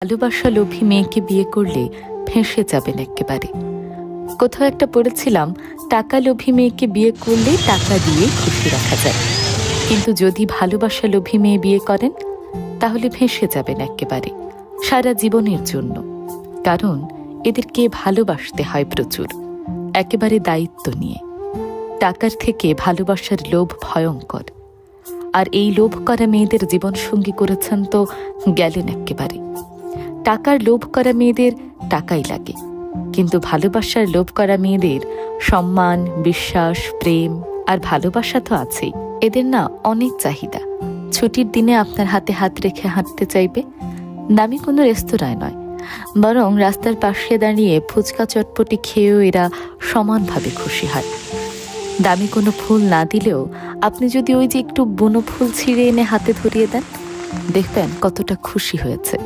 ভালোবাসা লোভী মেয়েকে বিয়ে করলে ফেঁসে যাবেন একেবারে। কোথাও একটা পড়েছিলাম, টাকা লোভী মেয়েকে বিয়ে করলে টাকা দিয়ে খুশি রাখা যায়, কিন্তু যদি ভালোবাসা লোভী মেয়ে বিয়ে করেন তাহলে ফেঁসে যাবেন একেবারে, সারা জীবনের জন্য। কারণ এদেরকে ভালোবাসতে হয় প্রচুর, একেবারে দায়িত্ব নিয়ে। টাকার থেকে ভালোবাসার লোভ ভয়ঙ্কর, আর এই লোভ করা মেয়েদের জীবনসঙ্গী করেছেন তো গেলেন একেবারে। টাকার লোভ করা মেয়েদের টাকাই লাগে, কিন্তু ভালোবাসার লোভ করা মেয়েদের সম্মান, বিশ্বাস, প্রেম আর ভালোবাসা তো আছেই। এদের না অনেক চাহিদা। ছুটির দিনে আপনার হাতে হাত রেখে হাঁটতে চাইবে। দামি কোনো রেস্তোরাঁয় নয়, বরং রাস্তার পাশে দাঁড়িয়ে ফুচকা চটপটি খেয়েও এরা সমানভাবে খুশি হয়। দামি কোনো ফুল না দিলেও আপনি যদি ওই যে একটু বুনো ফুল ছিঁড়ে এনে হাতে ধরিয়ে দেন, দেখবেন কতটা খুশি হয়েছে।